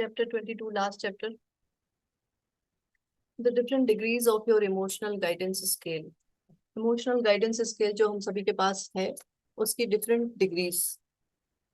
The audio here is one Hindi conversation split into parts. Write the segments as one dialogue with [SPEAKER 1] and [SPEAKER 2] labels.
[SPEAKER 1] chapter 22, last chapter, the different degrees of your emotional guidance scale. Emotional guidance scale जो हम सभी के पास है, उसकी डिफरेंट डिग्रीज,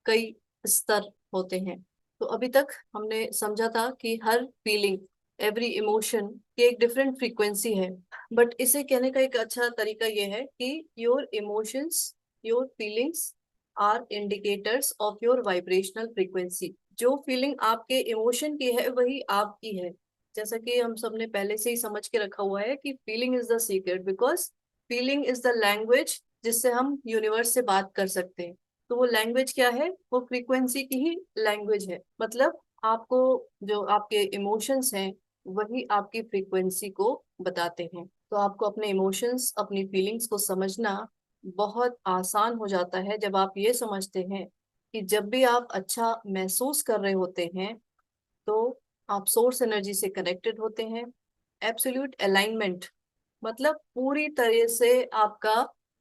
[SPEAKER 1] कई स्तर होते हैं। तो अभी तक हमने समझा था कि हर फीलिंग, एवरी इमोशन की एक डिफरेंट फ्रीक्वेंसी है। बट इसे कहने का एक अच्छा तरीका यह है कि your emotions, your feelings are indicators of your vibrational frequency. जो फीलिंग आपके इमोशन की है वही आपकी है। जैसा कि हम सबने पहले से ही समझ के रखा हुआ है कि feeling is the secret, because feeling is the language जिससे हम यूनिवर्स से बात कर सकते हैं। तो वो लैंग्वेज क्या है? वो फ्रीक्वेंसी की ही लैंग्वेज है। मतलब आपको जो आपके इमोशंस हैं वही आपकी फ्रीक्वेंसी को बताते हैं। तो आपको अपने इमोशंस, अपनी फीलिंग्स को समझना बहुत आसान हो जाता है जब आप ये समझते हैं कि जब भी आप अच्छा महसूस कर रहे होते हैं तो आप सोर्स एनर्जी से कनेक्टेड होते हैं। एब्सोल्यूट अलाइनमेंट मतलब पूरी तरह से आपका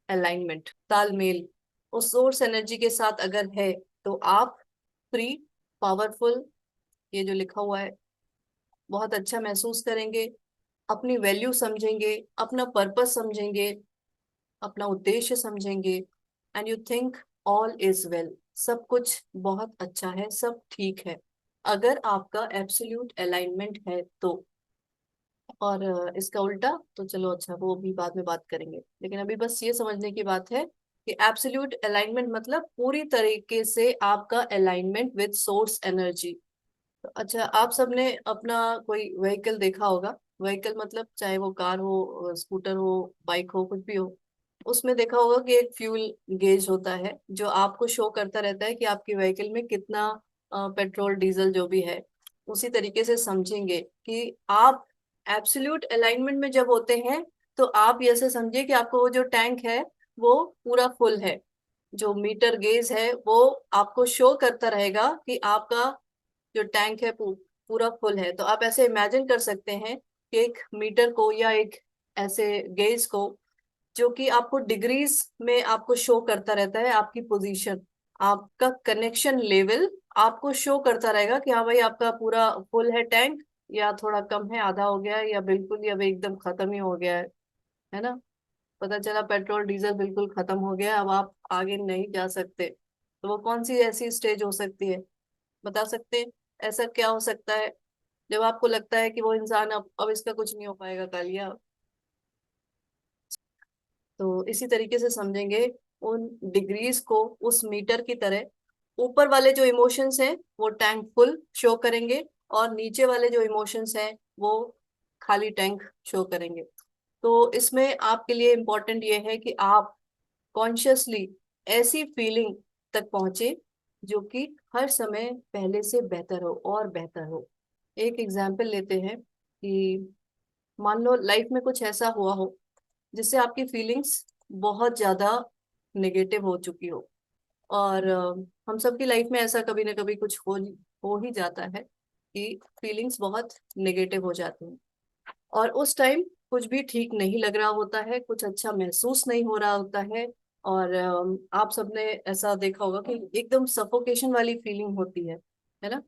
[SPEAKER 1] अलाइनमेंट, तालमेल उस सोर्स एनर्जी के साथ अगर है तो आप फ्री, पावरफुल, ये जो लिखा हुआ है, बहुत अच्छा महसूस करेंगे, अपनी वैल्यू समझेंगे, अपना पर्पस समझेंगे, अपना उद्देश्य समझेंगे। And you think all is well, सब कुछ बहुत अच्छा है, सब ठीक है, अगर आपका एब्सोल्यूट अलाइनमेंट है तो। और इसका उल्टा तो चलो अच्छा वो भी बाद में बात करेंगे, लेकिन अभी बस ये समझने की बात है कि एब्सोल्यूट अलाइनमेंट मतलब पूरी तरीके से आपका अलाइनमेंट विद सोर्स एनर्जी। तो अच्छा, आप सबने अपना कोई व्हीकल देखा होगा। व्हीकल मतलब चाहे वो कार हो, स्कूटर हो, बाइक हो, कुछ भी हो, उसमें देखा होगा कि एक फ्यूल गेज होता है जो आपको शो करता रहता है कि आपकी व्हीकल में कितना पेट्रोल डीजल जो भी है। उसी तरीके से समझेंगे कि आप एब्सोल्यूट अलाइनमेंट में जब होते हैं तो आप ये ऐसे समझिए कि आपको वो जो टैंक है वो पूरा फुल है। जो मीटर गेज है वो आपको शो करता रहेगा कि आपका जो टैंक है पूरा फुल है। तो आप ऐसे इमेजिन कर सकते हैं कि एक मीटर को या एक ऐसे गेज को जो कि आपको डिग्रीज में आपको शो करता रहता है, आपकी पोजीशन, आपका कनेक्शन लेवल आपको शो करता रहेगा कि हाँ भाई आपका पूरा फुल है टैंक, या थोड़ा कम है, आधा हो गया है, या बिल्कुल ही अब एकदम खत्म ही हो गया है ना। पता चला पेट्रोल डीजल बिल्कुल खत्म हो गया, अब आप आगे नहीं जा सकते। तो वो कौन सी ऐसी स्टेज हो सकती है, बता सकते हैं? ऐसा क्या हो सकता है जब आपको लगता है कि वो इंसान अब इसका कुछ नहीं हो पाएगा कालिया। तो इसी तरीके से समझेंगे उन डिग्रीज को उस मीटर की तरह। ऊपर वाले जो इमोशंस हैं वो टैंक फुल शो करेंगे, और नीचे वाले जो इमोशंस हैं वो खाली टैंक शो करेंगे। तो इसमें आपके लिए इम्पोर्टेंट ये है कि आप कॉन्शियसली ऐसी फीलिंग तक पहुंचे जो कि हर समय पहले से बेहतर हो और बेहतर हो। एक एग्जाम्पल लेते हैं कि मान लो लाइफ में कुछ ऐसा हुआ हो जिससे आपकी फीलिंग्स बहुत ज्यादा नेगेटिव हो चुकी हो। और हम सबकी लाइफ में ऐसा कभी ना कभी कुछ हो ही जाता है कि फीलिंग्स बहुत नेगेटिव हो जाती हैं। और उस टाइम कुछ भी ठीक नहीं लग रहा होता है, कुछ अच्छा महसूस नहीं हो रहा होता है। और आप सबने ऐसा देखा होगा कि एकदम सफोकेशन वाली फीलिंग होती है ना।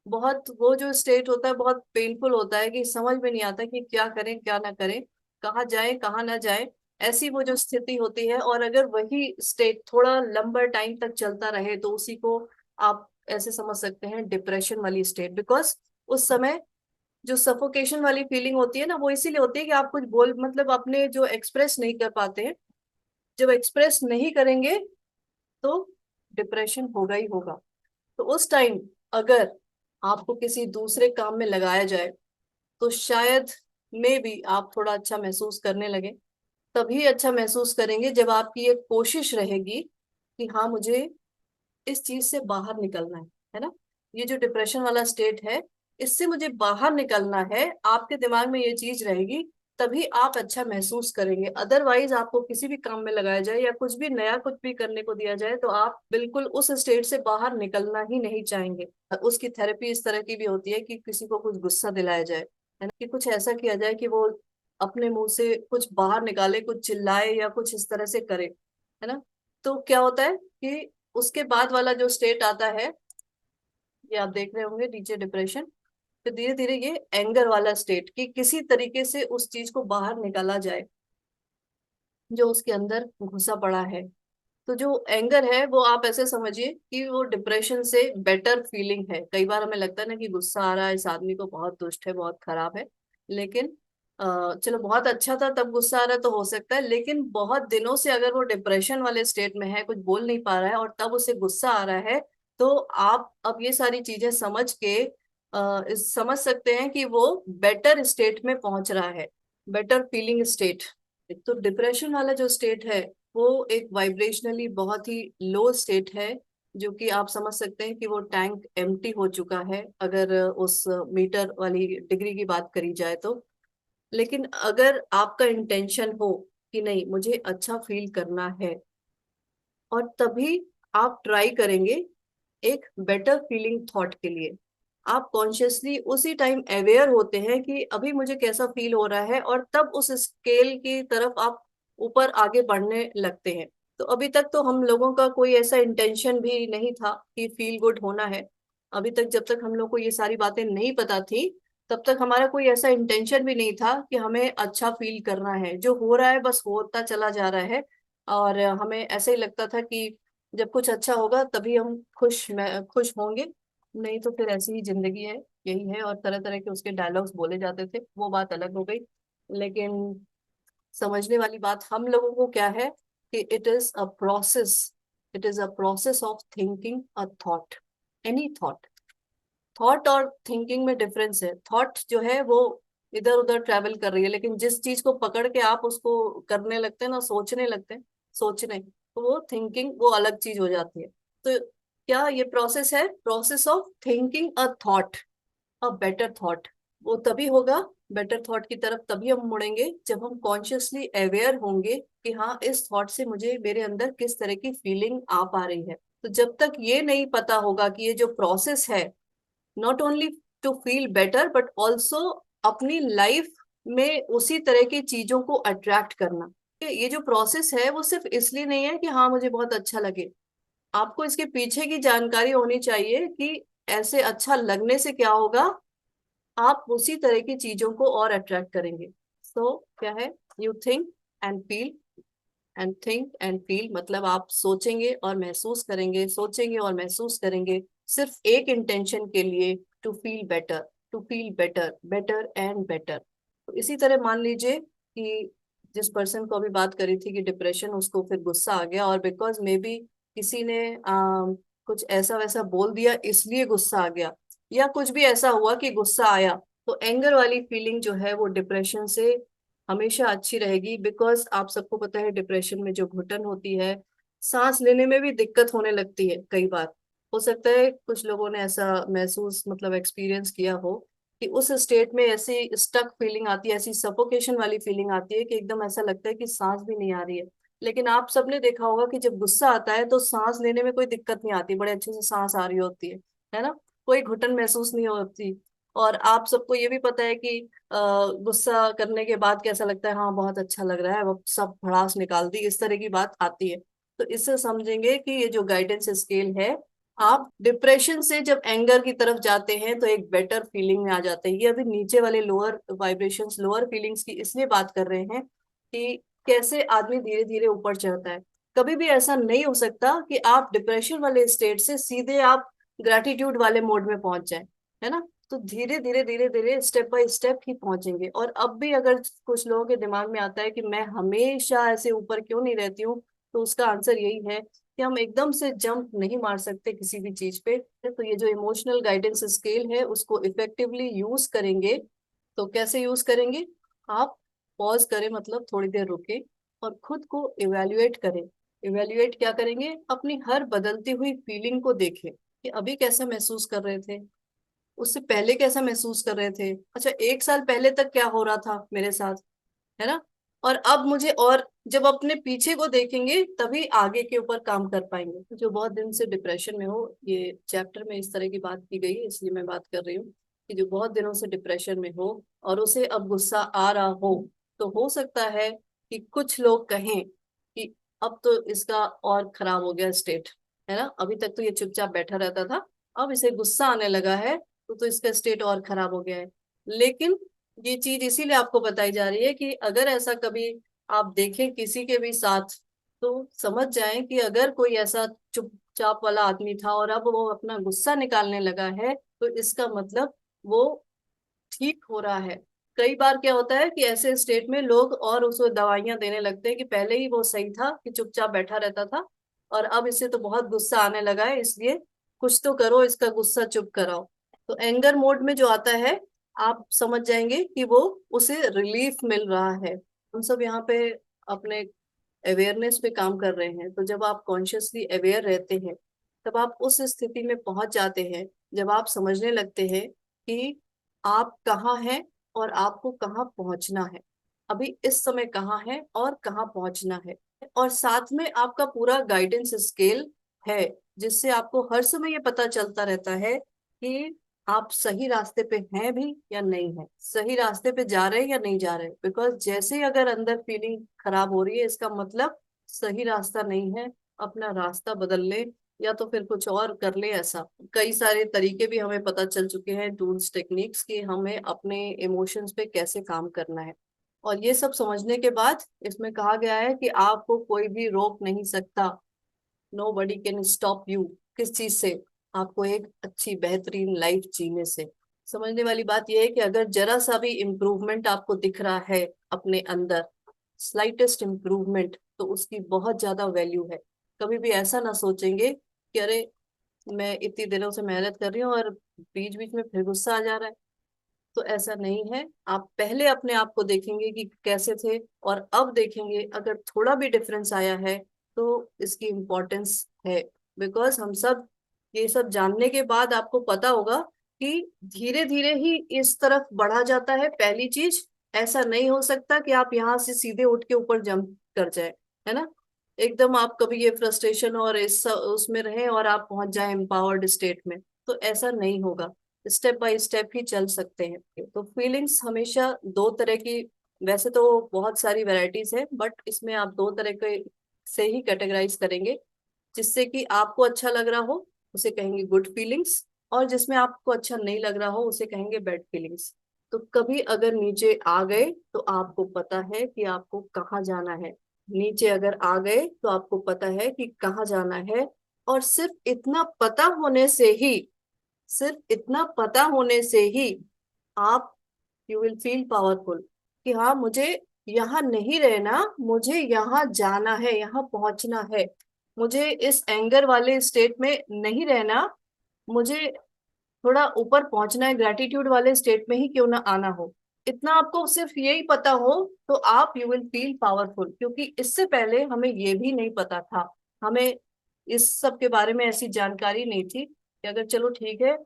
[SPEAKER 1] बहुत वो जो स्टेट होता है बहुत पेनफुल होता है कि समझ में नहीं आता कि क्या करें क्या ना करें, कहाँ जाए कहाँ ना जाए। ऐसी वो जो स्थिति होती है, और अगर वही स्टेट थोड़ा लंबा टाइम तक चलता रहे तो उसी को आप ऐसे समझ सकते हैं डिप्रेशन वाली स्टेट। बिकॉज उस समय जो सफोकेशन वाली फीलिंग होती है ना, वो इसीलिए होती है कि आप कुछ बोल मतलब अपने जो एक्सप्रेस नहीं कर पाते हैं। जब एक्सप्रेस नहीं करेंगे तो डिप्रेशन होगा ही होगा। तो उस टाइम अगर आपको किसी दूसरे काम में लगाया जाए तो शायद में भी आप थोड़ा अच्छा महसूस करने लगे। तभी अच्छा महसूस करेंगे जब आपकी एक कोशिश रहेगी कि हाँ मुझे इस चीज से बाहर निकलना है ना। ये जो डिप्रेशन वाला स्टेट है, इससे मुझे बाहर निकलना है, आपके दिमाग में ये चीज रहेगी, तभी आप अच्छा महसूस करेंगे। अदरवाइज आपको किसी भी काम में लगाया जाए या कुछ भी नया कुछ भी करने को दिया जाए तो आप बिल्कुल उस स्टेट से बाहर निकलना ही नहीं चाहेंगे। उसकी थेरेपी इस तरह की भी होती है कि किसी को कुछ गुस्सा दिलाया जाए, है ना, कि कुछ ऐसा किया जाए कि वो अपने मुंह से कुछ बाहर निकाले, कुछ चिल्लाए या कुछ इस तरह से करे, है ना। तो क्या होता है कि उसके बाद वाला जो स्टेट आता है ये आप देख रहे होंगे नीचे डिप्रेशन। फिर धीरे धीरे ये एंगर वाला स्टेट, कि किसी तरीके से उस चीज को बाहर निकाला जाए जो उसके अंदर घुसा पड़ा है। तो जो एंगर है वो आप ऐसे समझिए कि वो डिप्रेशन से बेटर फीलिंग है। कई बार हमें लगता है ना कि गुस्सा आ रहा है, इस आदमी को बहुत दुष्ट है, बहुत खराब है, लेकिन चलो बहुत अच्छा था तब गुस्सा आ रहा है तो हो सकता है, लेकिन बहुत दिनों से अगर वो डिप्रेशन वाले स्टेट में है, कुछ बोल नहीं पा रहा है और तब उसे गुस्सा आ रहा है, तो आप अब ये सारी चीजें समझ के समझ सकते हैं कि वो बेटर स्टेट में पहुंच रहा है, बेटर फीलिंग स्टेट। तो डिप्रेशन वाला जो स्टेट है वो एक वाइब्रेशनली बहुत ही लो स्टेट है, जो कि आप समझ सकते हैं कि वो टैंक एम्प्टी हो चुका है अगर उस मीटर वाली डिग्री की बात करी जाए तो। लेकिन अगर आपका इंटेंशन हो कि नहीं मुझे अच्छा फील करना है, और तभी आप ट्राई करेंगे एक बेटर फीलिंग थॉट के लिए। आप कॉन्शियसली उसी टाइम अवेयर होते हैं कि अभी मुझे कैसा फील हो रहा है, और तब उस स्केल की तरफ आप ऊपर आगे बढ़ने लगते हैं। तो अभी तक तो हम लोगों का कोई ऐसा इंटेंशन भी नहीं था कि फील गुड होना है। अभी तक जब तक हम लोग को ये सारी बातें नहीं पता थी, तब तक हमारा कोई ऐसा इंटेंशन भी नहीं था कि हमें अच्छा फील करना है। जो हो रहा है बस होता चला जा रहा है, और हमें ऐसे ही लगता था कि जब कुछ अच्छा होगा तभी हम खुश होंगे, नहीं तो फिर ऐसी ही जिंदगी है, यही है। और तरह तरह के उसके डायलॉग्स बोले जाते थे, वो बात अलग हो गई। लेकिन समझने वाली बात हम लोगों को क्या है कि it is a process, it is a process of thinking a thought, any thought. Thought और थिंकिंग में डिफरेंस है। थॉट जो है वो इधर उधर ट्रैवल कर रही है, लेकिन जिस चीज को पकड़ के आप उसको करने लगते हैं ना, सोचने लगते हैं, सोचने, तो वो थिंकिंग, वो अलग चीज हो जाती है। तो क्या ये प्रोसेस है, process of thinking a thought, a better thought. वो तभी होगा, बेटर थॉट की तरफ तभी हम मुड़ेंगे जब हम कॉन्शियसली अवेयर होंगे कि हाँ इस थॉट से मुझे मेरे अंदर किस तरह की फीलिंग आ पा रही है। तो जब तक ये नहीं पता होगा कि ये जो प्रोसेस है, not only to feel better but also अपनी लाइफ में उसी तरह की चीजों को अट्रैक्ट करना, ये जो प्रोसेस है वो सिर्फ इसलिए नहीं है कि हाँ मुझे बहुत अच्छा लगे। आपको इसके पीछे की जानकारी होनी चाहिए कि ऐसे अच्छा लगने से क्या होगा, आप उसी तरह की चीजों को और अट्रैक्ट करेंगे। सो क्या है, you think and feel, and think and feel मतलब आप सोचेंगे और महसूस करेंगे, सोचेंगे और महसूस करेंगे, सिर्फ एक इंटेंशन के लिए, to feel better, to feel better, better and better. तो इसी तरह मान लीजिए कि जिस पर्सन को अभी बात करी थी कि डिप्रेशन, उसको फिर गुस्सा आ गया, और बिकॉज मे बी किसी ने कुछ ऐसा वैसा बोल दिया इसलिए गुस्सा आ गया, या कुछ भी ऐसा हुआ कि गुस्सा आया, तो एंगर वाली फीलिंग जो है वो डिप्रेशन से हमेशा अच्छी रहेगी। बिकॉज आप सबको पता है डिप्रेशन में जो घुटन होती है, सांस लेने में भी दिक्कत होने लगती है कई बार। हो सकता है कुछ लोगों ने ऐसा महसूस मतलब एक्सपीरियंस किया हो कि उस स्टेट में ऐसी स्टक फीलिंग आती है, ऐसी सफोकेशन वाली फीलिंग आती है कि एकदम ऐसा लगता है कि सांस भी नहीं आ रही है। लेकिन आप सबने देखा होगा कि जब गुस्सा आता है तो सांस लेने में कोई दिक्कत नहीं आती, बड़े अच्छे से सांस आ रही होती है ना, कोई घुटन महसूस नहीं होती। और आप सबको ये भी पता है कि गुस्सा करने के बाद कैसा लगता है, हाँ बहुत अच्छा लग रहा है, वो सब भड़ास निकाल दी, इस तरह की बात आती है। तो इससे समझेंगे कि ये जो गाइडेंस स्केल है, आप डिप्रेशन से जब एंगर की तरफ जाते हैं तो एक बेटर फीलिंग में आ जाते हैं। ये अभी नीचे वाले लोअर वाइब्रेशंस, लोअर फीलिंग्स की इसलिए बात कर रहे हैं कि कैसे आदमी धीरे धीरे ऊपर चढ़ता है। कभी भी ऐसा नहीं हो सकता कि आप डिप्रेशन वाले स्टेट से सीधे आप ग्रेटिट्यूड वाले मोड में पहुंच जाए, है ना। तो धीरे धीरे धीरे धीरे स्टेप बाय स्टेप ही पहुंचेंगे। और अब भी अगर कुछ लोगों के दिमाग में आता है कि मैं हमेशा ऐसे ऊपर क्यों नहीं रहती हूँ, तो उसका आंसर यही है कि हम एकदम से जंप नहीं मार सकते किसी भी चीज पे। तो ये जो इमोशनल गाइडेंस स्केल है उसको इफेक्टिवली यूज करेंगे। तो कैसे यूज करेंगे, आप पॉज करें, मतलब थोड़ी देर रुके और खुद को इवेल्युएट करें। इवेल्युएट क्या करेंगे, अपनी हर बदलती हुई फीलिंग को देखें कि अभी कैसा महसूस कर रहे थे, उससे पहले कैसा महसूस कर रहे थे, अच्छा एक साल पहले तक क्या हो रहा था मेरे साथ, है ना। और अब मुझे, और जब अपने पीछे को देखेंगे तभी आगे के ऊपर काम कर पाएंगे। जो बहुत दिन से डिप्रेशन में हो, ये चैप्टर में इस तरह की बात की गई है इसलिए मैं बात कर रही हूँ, कि जो बहुत दिनों से डिप्रेशन में हो और उसे अब गुस्सा आ रहा हो, हो सकता है कि कुछ लोग कहें कि अब तो इसका और खराब हो गया स्टेट, है ना। अभी तक तो ये चुपचाप बैठा रहता था, अब इसे गुस्सा आने लगा है, तो इसका स्टेट और खराब हो गया है। लेकिन ये चीज इसीलिए आपको बताई जा रही है कि अगर ऐसा कभी आप देखें किसी के भी साथ, तो समझ जाएं कि अगर कोई ऐसा चुपचाप वाला आदमी था और अब वो अपना गुस्सा निकालने लगा है, तो इसका मतलब वो ठीक हो रहा है। कई बार क्या होता है कि ऐसे स्टेट में लोग और उसको दवाइयां देने लगते हैं कि पहले ही वो सही था कि चुपचाप बैठा रहता था, और अब इसे तो बहुत गुस्सा आने लगा है, इसलिए कुछ तो करो, इसका गुस्सा चुप कराओ। तो एंगर मोड में जो आता है, आप समझ जाएंगे कि वो उसे रिलीफ मिल रहा है। हम सब यहाँ पे अपने अवेयरनेस पे काम कर रहे हैं, तो जब आप कॉन्शियसली अवेयर रहते हैं, तब आप उस स्थिति में पहुंच जाते हैं जब आप समझने लगते हैं कि आप कहाँ हैं और आपको कहाँ पहुंचना है, अभी इस समय कहाँ है और कहाँ पहुंचना है। और साथ में आपका पूरा गाइडेंस स्केल है, जिससे आपको हर समय ये पता चलता रहता है कि आप सही रास्ते पे हैं भी या नहीं है, सही रास्ते पे जा रहे हैं या नहीं जा रहे। बिकॉज जैसे ही अगर अंदर फीलिंग खराब हो रही है, इसका मतलब सही रास्ता नहीं है, अपना रास्ता बदल ले या तो फिर कुछ और कर ले। ऐसा कई सारे तरीके भी हमें पता चल चुके हैं, टूल्स टेक्निक्स, कि हमें अपने इमोशंस पे कैसे काम करना है। और ये सब समझने के बाद इसमें कहा गया है कि आपको कोई भी रोक नहीं सकता, nobody can stop you. किस चीज से? आपको एक अच्छी बेहतरीन लाइफ जीने से। समझने वाली बात यह है कि अगर जरा सा भी इम्प्रूवमेंट आपको दिख रहा है अपने अंदर, स्लाइटेस्ट इम्प्रूवमेंट, तो उसकी बहुत ज्यादा वैल्यू है। कभी भी ऐसा ना सोचेंगे कि अरे मैं इतनी दिनों से मेहनत कर रही हूँ और बीच बीच में फिर गुस्सा आ जा रहा है। तो ऐसा नहीं है। आप पहले अपने आप को देखेंगे कि कैसे थे, और अब देखेंगे अगर थोड़ा भी डिफरेंस आया है, तो इसकी इम्पोर्टेंस है। बिकॉज हम सब ये सब जानने के बाद आपको पता होगा कि धीरे धीरे ही इस तरफ बढ़ा जाता है। पहली चीज, ऐसा नहीं हो सकता कि आप यहाँ से सीधे उठ के ऊपर जंप कर जाए, है ना। एकदम आप कभी ये फ्रस्ट्रेशन और इस उसमें रहें और आप पहुंच जाए एम्पावर्ड स्टेट में, तो ऐसा नहीं होगा। स्टेप बाय स्टेप ही चल सकते हैं। तो फीलिंग्स हमेशा दो तरह की, वैसे तो बहुत सारी वैरायटीज है, बट इसमें आप दो तरह के से ही कैटेगराइज करेंगे। जिससे कि आपको अच्छा लग रहा हो उसे कहेंगे गुड फीलिंग्स, और जिसमें आपको अच्छा नहीं लग रहा हो उसे कहेंगे बैड फीलिंग्स। तो कभी अगर नीचे आ गए तो आपको पता है कि आपको कहाँ जाना है। नीचे अगर आ गए तो आपको पता है कि कहाँ जाना है। और सिर्फ इतना पता होने से ही, सिर्फ इतना पता होने से ही आप, यू विल फील पावरफुल कि हाँ, मुझे यहाँ नहीं रहना, मुझे यहाँ जाना है, यहाँ पहुंचना है। मुझे इस एंगर वाले स्टेट में नहीं रहना, मुझे थोड़ा ऊपर पहुंचना है, ग्रेटिट्यूड वाले स्टेट में ही क्यों ना आना हो। इतना आपको सिर्फ यही पता हो, तो आप, यू विल फील पावरफुल। क्योंकि इससे पहले हमें ये भी नहीं पता था, हमें इस सब के बारे में ऐसी जानकारी नहीं थी कि अगर चलो ठीक है,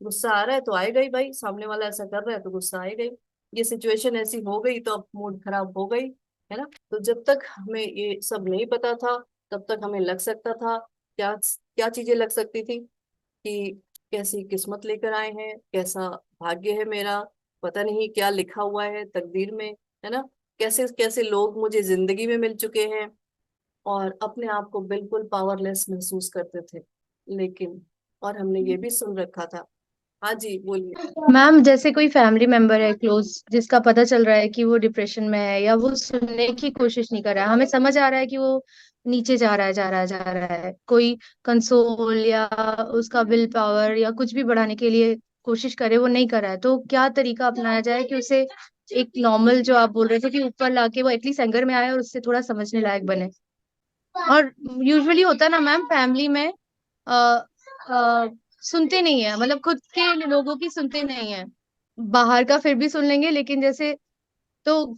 [SPEAKER 1] गुस्सा आ रहा है तो आएगा ही भाई, सामने वाला ऐसा कर रहा है तो गुस्सा आएगा ही, ये सिचुएशन ऐसी हो गई तो अब मूड खराब हो गई, है ना। तो जब तक हमें ये सब नहीं पता था, तब तक हमें लग सकता था, क्या क्या चीजें लग सकती थी कि कैसी किस्मत लेकर आए हैं, कैसा भाग्य है मेरा, पता नहीं क्या लिखा हुआ है तकदीर में, है ना। कैसे कैसे लोग मुझे जिंदगी में मिल चुके हैं, और अपने आप को बिल्कुल पावरलेस महसूस करते थे। लेकिन और हमने ये भी सुन रखा था। हाँ जी, बोलिए।
[SPEAKER 2] मैम, जैसे कोई फैमिली मेंबर है क्लोज, जिसका पता चल रहा है कि वो डिप्रेशन में है या वो सुनने की कोशिश नहीं कर रहा है, हमें समझ आ रहा है कि वो नीचे जा रहा है, जा रहा है, जा रहा है, कोई कंसोल या उसका विल पावर या कुछ भी बढ़ाने के लिए कोशिश करे, वो नहीं कर रहा है, तो क्या तरीका अपनाया जाए कि उसे एक नॉर्मल, जो आप बोल रहे थे कि ऊपर लाके वो एटलीस्ट एंगर में आए और उससे थोड़ा समझने लायक बने। और यूजुअली होता है ना मैम, फैमिली में आ, सुनते नहीं है, मतलब खुद के लोगों की सुनते नहीं है, बाहर का फिर भी सुन लेंगे, लेकिन जैसे, तो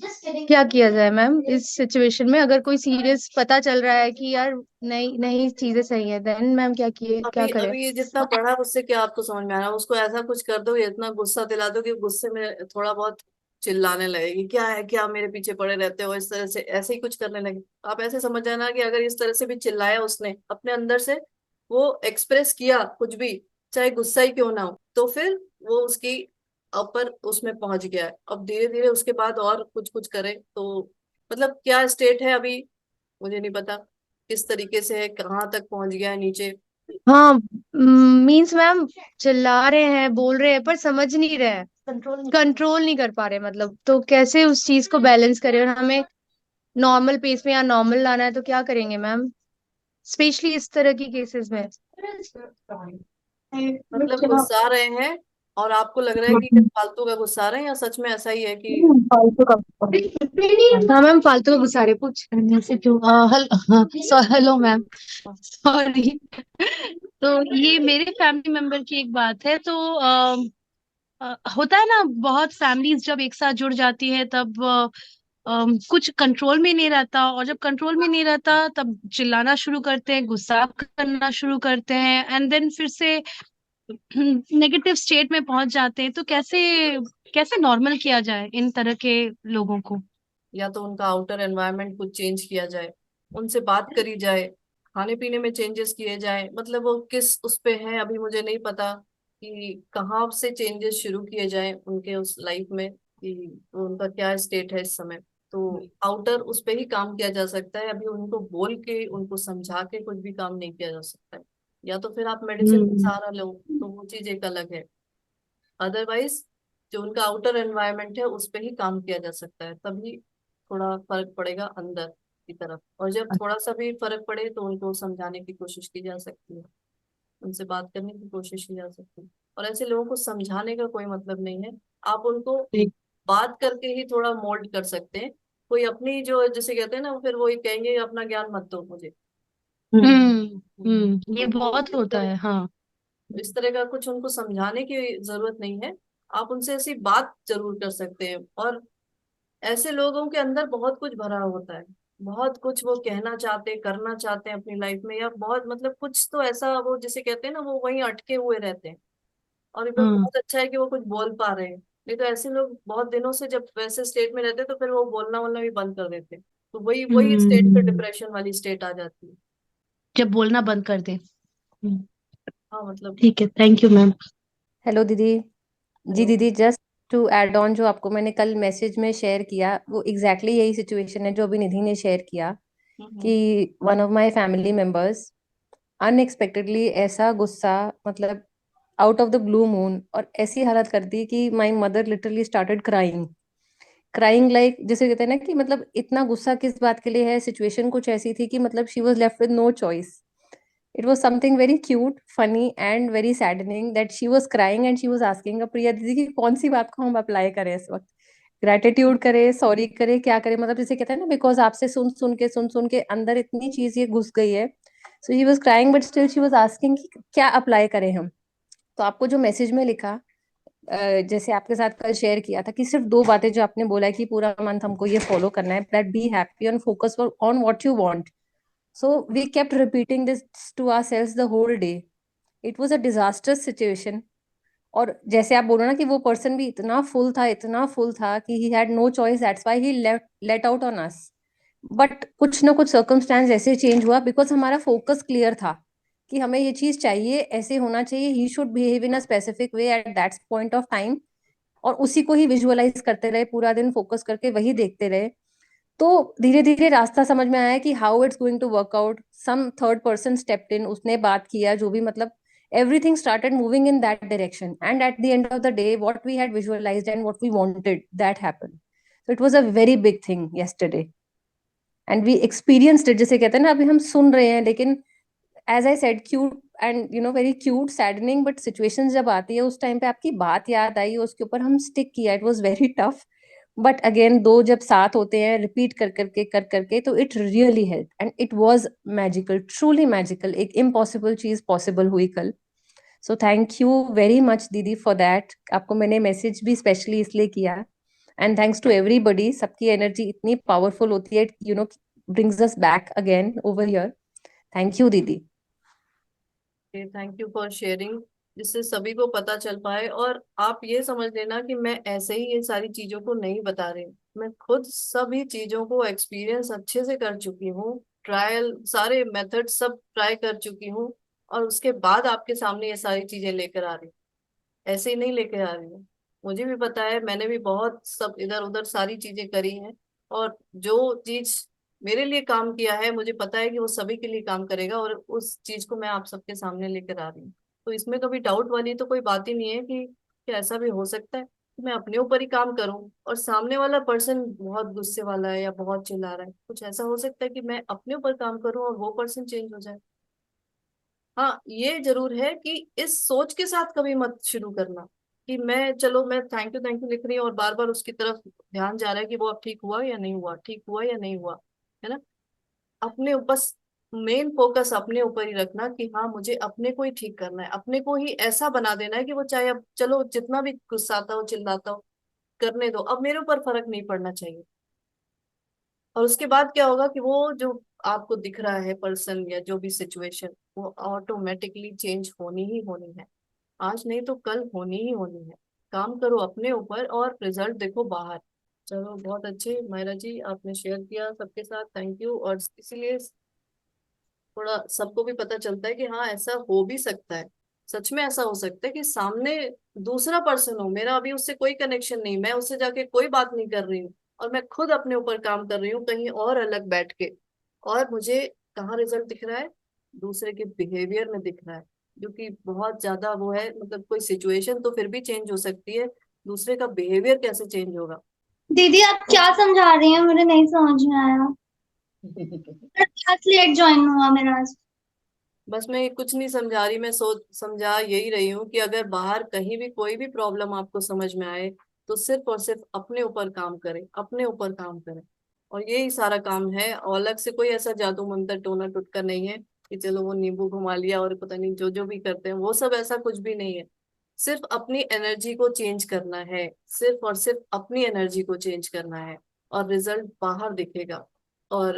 [SPEAKER 2] क्या किया जाए मैम इस सिचुएशन में, अगर कोई सीरियस पता चल रहा है कि यार नहीं नहीं चीजें सही है, देन मैम क्या किए, क्या
[SPEAKER 1] अभी
[SPEAKER 2] करें?
[SPEAKER 1] अभी ये जितना पढ़ा उससे क्या आपको समझ में आ रहा है? उसको ऐसा कुछ कर दो, ये इतना गुस्सा दिला दो कि गुस्से में थोड़ा बहुत चिल्लाने लगेगी, क्या है, क्या मेरे पीछे पड़े रहते हो, इस तरह से ऐसे ही कुछ करने लगे। आप ऐसे समझ जाना कि अगर इस तरह से भी चिल्लाया उसने अपने अंदर से, वो एक्सप्रेस किया कुछ भी, चाहे गुस्सा ही क्यों ना हो, तो फिर वो उसकी अपर उसमें पहुंच गया है। अब धीरे धीरे उसके बाद और कुछ कुछ करे तो, मतलब क्या स्टेट है अभी मुझे नहीं पता, किस तरीके से है, कहाँ तक पहुंच गया है नीचे।
[SPEAKER 2] हाँ, मीन्स मैम चिल्ला रहे हैं, बोल रहे हैं, पर समझ नहीं रहे हैं, कंट्रोल नहीं कर पा रहे, मतलब तो कैसे उस चीज को बैलेंस करें, और हमें नॉर्मल पेस में या नॉर्मल लाना है तो क्या करेंगे मैम, स्पेशली इस तरह की केसेस में।
[SPEAKER 1] मतलब गुस्सा रहे हैं और आपको लग रहा है कि फालतू का गुस्सा रहे हैं, या सच में ऐसा ही है कि
[SPEAKER 2] फालतू का। हाँ मैम, फालतू का गुस्सा रहे, पूछ करने से क्यों। Hello ma'am, sorry. तो ये मेरे फैमिली मेंबर की एक बात है। तो होता है ना, बहुत फैमिलीज जब एक साथ जुड़ जाती है तब कुछ कंट्रोल में नहीं रहता, और जब कंट्रोल में नहीं रहता तब चिल्लाना शुरू करते हैं, गुस्सा करना शुरू करते हैं, एंड देन फिर से नेगेटिव स्टेट में पहुंच जाते हैं। तो कैसे कैसे नॉर्मल किया जाए इन तरह के लोगों को।
[SPEAKER 1] या तो उनका आउटर एनवायरनमेंट कुछ चेंज किया जाए, उनसे बात करी जाए, खाने पीने में चेंजेस किए जाए। मतलब वो किस उस पे है अभी मुझे नहीं पता कि कहाँ से चेंजेस शुरू किए जाए उनके उस लाइफ में, कि उनका क्या स्टेट है इस समय। तो आउटर उस पे ही काम किया जा सकता है, अभी उनको बोल के उनको समझा के कुछ भी काम नहीं किया जा सकता है। या तो फिर आप मेडिसिन का
[SPEAKER 2] हम्म।
[SPEAKER 1] सहारा लो, तो वो चीज एक अलग है। अदरवाइज जो उनका आउटर एनवायरनमेंट है उस पे ही काम किया जा सकता है, तभी थोड़ा फर्क पड़ेगा अंदर की तरफ। और जब थोड़ा सा भी फर्क पड़े तो उनको समझाने की कोशिश की जा सकती है, उनसे बात करने की कोशिश की जा सकती है। और ऐसे लोगों को समझाने का कोई मतलब नहीं है, आप उनको बात करके ही थोड़ा मोल्ड कर सकते हैं। कोई अपनी जो जैसे कहते हैं ना, फिर वो ये कहेंगे अपना ज्ञान मत दो मुझे।
[SPEAKER 2] ये
[SPEAKER 1] तो वो
[SPEAKER 2] बहुत होता है, हाँ।
[SPEAKER 1] इस तरह का कुछ उनको समझाने की जरूरत नहीं है। आप उनसे ऐसी बात जरूर कर सकते हैं। और ऐसे लोगों के अंदर बहुत कुछ भरा होता है, बहुत कुछ वो कहना चाहते करना चाहते हैं अपनी लाइफ में, या बहुत मतलब कुछ तो ऐसा वो जिसे कहते हैं ना, वो वहीं अटके हुए रहते हैं। और इधर
[SPEAKER 2] हम्म।
[SPEAKER 1] बहुत अच्छा है कि वो कुछ बोल पा रहे हैं, नहीं तो ऐसे लोग बहुत दिनों से जब वैसे स्टेट में रहते हैं, तो फिर वो बोलना वोलना भी बंद कर देते हैं। तो वही वही स्टेट फिर
[SPEAKER 2] हम्म।
[SPEAKER 1] डिप्रेशन वाली स्टेट आ जाती है।
[SPEAKER 2] जब बोलना बंद कर दे।
[SPEAKER 1] हाँ मतलब।
[SPEAKER 2] ठीक है, थैंक यू मैम।
[SPEAKER 3] हेलो दीदी। जी
[SPEAKER 1] हेलो।
[SPEAKER 3] दीदी, जस्ट टू ऐड ऑन, जो आपको मैंने कल मैसेज में शेयर किया वो एग्जैक्टली यही सिचुएशन है जो अभी निधि ने शेयर किया। कि
[SPEAKER 1] hmm.
[SPEAKER 3] One of my family members unexpectedly ऐसा गुस्सा, मतलब out of the blue moon, और ऐसी हालत कर दी कि my mother literally started crying. Crying like, जैसे कहते हैं ना कि मतलब इतना गुस्सा किस बात के लिए है, सिचुएशन कुछ ऐसी थी कि मतलब she was left with no choice. It was something very cute, funny and very saddening that she was crying and she was asking प्रिया दीदी की कौन सी बात को हम अप्लाई करें इस वक्त, ग्रेटिट्यूड करें, सॉरी करें, क्या करें, मतलब जैसे कहते हैं ना, बिकॉज आपसे सुन सुन के अंदर इतनी चीज ये घुस गई है। So he was crying but still she was asking कि क्या अप्लाई करें हम। तो आपको जो मैसेज में लिखा, जैसे आपके साथ कल शेयर किया था कि सिर्फ दो बातें जो आपने बोला है कि पूरा मंथ हमको ये फॉलो करना है, that be happy and focus on what you want. So we kept repeating this to ourselves the whole day. It was a disastrous situation. और जैसे आप बोलो ना कि वो पर्सन भी इतना फुल था कि he had no choice, that's why he let out on us. But कुछ ना कुछ सर्कमस्टेंस ऐसे चेंज हुआ, बिकॉज हमारा फोकस क्लियर था कि हमें ये चीज चाहिए, ऐसे होना चाहिए, he should behave in a specific way at that point of time. और उसी को ही विजुअलाइज करते रहे, पूरा दिन फोकस करके वही देखते रहे। तो धीरे धीरे रास्ता समझ में आया कि how it's going to work out. Some third person stepped in, उसने बात किया, जो भी मतलब everything started moving in that direction, and at the end of the day what we had visualized and what we wanted, that happened. So it was a very big thing yesterday, and we experienced it, जैसे कहते हैं ना, अभी हम सुन रहे हैं, लेकिन as I said, cute and very cute saddening, but situations जब आती है उस टाइम पे आपकी बात याद आई, उसके ऊपर हम स्टिक किया, it was very tough. But again though जब साथ होते हैं रिपीट कर करके, तो it really help and it was magical, truly magical, एक इम्पॉसिबल चीज पॉसिबल हुई कल। So thank you very much दीदी फॉर दैट। आपको मैंने मैसेज भी स्पेशली इसलिए किया। एंड थैंक्स टू एवरीबडी, सबकी एनर्जी इतनी पावरफुल होती है, brings us back again over here. Thank you दीदी।
[SPEAKER 1] थैंक यू फॉर शेयरिंग, जिससे सभी को पता चल पाए। और आप ये समझ लेना कि मैं ऐसे ही ये सारी चीजों को नहीं बता रही, मैं खुद सभी चीजों को एक्सपीरियंस अच्छे से कर चुकी हूँ, ट्रायल सारे मेथड सब ट्राई कर चुकी हूँ। और उसके बाद आपके सामने ये सारी चीजें लेकर आ रही हूँ, ऐसे ही नहीं लेकर आ रही हूँ। मुझे भी पता है, मैंने भी बहुत सब इधर उधर सारी चीजें करी हैं। और जो चीज मेरे लिए काम किया है, मुझे पता है कि वो सभी के लिए काम करेगा, और उस चीज को मैं आप सबके सामने लेकर आ रही हूँ। तो इसमें कभी डाउट वाली तो कोई बात ही नहीं है कि ऐसा भी हो सकता है कि मैं अपने ऊपर ही काम करूं और सामने वाला पर्सन बहुत गुस्से वाला है या बहुत चिल्ला रहा है, कुछ ऐसा हो सकता है कि मैं अपने ऊपर काम करूं और वो पर्सन चेंज हो जाए। हाँ, ये जरूर है कि इस सोच के साथ कभी मत शुरू करना कि मैं, चलो मैं थैंक यू लिख रही हूँ और बार बार उसकी तरफ ध्यान जा रहा है कि वो अब ठीक हुआ या नहीं हुआ, ठीक हुआ या नहीं हुआ, है ना। अपने बस मेन फोकस अपने ऊपर ही रखना कि हाँ, मुझे अपने को ही ठीक करना है, अपने को ही ऐसा बना देना है कि वो चाहे अब चलो जितना भी गुस्साता हो चिल्लाता हो करने दो, अब मेरे ऊपर फर्क नहीं पड़ना चाहिए। और उसके बाद क्या होगा कि वो जो आपको दिख रहा है पर्सन या जो भी सिचुएशन, वो ऑटोमेटिकली चेंज होनी ही होनी है। आज नहीं तो कल होनी ही होनी है। काम करो अपने ऊपर और रिजल्ट देखो बाहर। चलो बहुत अच्छे मायरा जी, आपने शेयर किया सबके साथ, थैंक यू। और इसीलिए थोड़ा सबको भी पता चलता है कि हाँ, ऐसा हो भी सकता है। सच में ऐसा हो सकता है कि सामने दूसरा पर्सन हो, मेरा अभी उससे कोई कनेक्शन नहीं, मैं उससे जाके कोई बात नहीं कर रही हूँ, और मैं खुद अपने ऊपर काम कर रही हूँ कहीं और अलग बैठ के, और मुझे कहाँ रिजल्ट दिख रहा है, दूसरे के बिहेवियर में दिख रहा है, जो कि बहुत ज्यादा वो है। मतलब कोई सिचुएशन तो फिर भी चेंज हो सकती है, दूसरे का बिहेवियर कैसे चेंज होगा।
[SPEAKER 4] दीदी आप क्या समझा रही हैं, मुझे नहीं समझ में आया। क्लास लेट ज्वाइन हुआ मेरा आज।
[SPEAKER 1] बस मैं कुछ नहीं समझा रही, मैं सोच समझा यही रही हूँ कि अगर बाहर कहीं भी कोई भी प्रॉब्लम आपको समझ में आए, तो सिर्फ और सिर्फ अपने ऊपर काम करें, अपने ऊपर काम करें। और यही सारा काम है, और अलग से कोई ऐसा जादू मंत्र टोना टुटका नहीं है कि चलो वो नींबू घुमा लिया और पता नहीं जो जो भी करते हैं वो सब, ऐसा कुछ भी नहीं है। सिर्फ अपनी एनर्जी को चेंज करना है, सिर्फ और सिर्फ अपनी एनर्जी को चेंज करना है, और रिजल्ट बाहर दिखेगा। और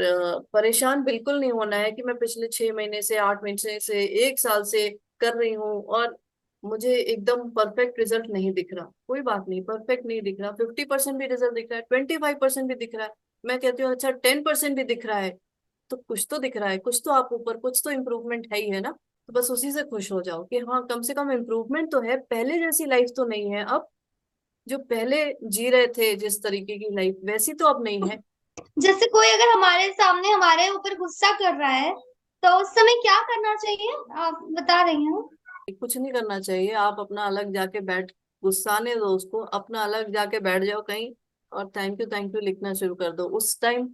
[SPEAKER 1] परेशान बिल्कुल नहीं होना है कि मैं पिछले 6 महीने से, 8 महीने से, 1 साल से कर रही हूँ और मुझे एकदम परफेक्ट रिजल्ट नहीं दिख रहा। कोई बात नहीं, परफेक्ट नहीं दिख रहा, 50% भी रिजल्ट दिख रहा है, 25% भी दिख रहा है, मैं कहती हूँ अच्छा 10% भी दिख रहा है, तो कुछ तो दिख रहा है, कुछ तो आप ऊपर, कुछ तो इम्प्रूवमेंट है ही, है ना। तो बस उसी से खुश हो जाओ कि हाँ, कम से कम इम्प्रूवमेंट तो है, पहले जैसी लाइफ तो नहीं है अब, जो पहले जी रहे थे जिस तरीके की लाइफ, वैसी तो अब नहीं है।
[SPEAKER 4] जैसे कोई अगर हमारे सामने हमारे ऊपर गुस्सा कर रहा है तो उस समय क्या करना चाहिए, आप बता रही हैं।
[SPEAKER 1] कुछ नहीं करना चाहिए, आप अपना अलग जाके बैठ, गुस्साने दो उसको, अपना अलग जाके बैठ जाओ कहीं, और थैंक यू लिखना शुरू कर दो उस टाइम।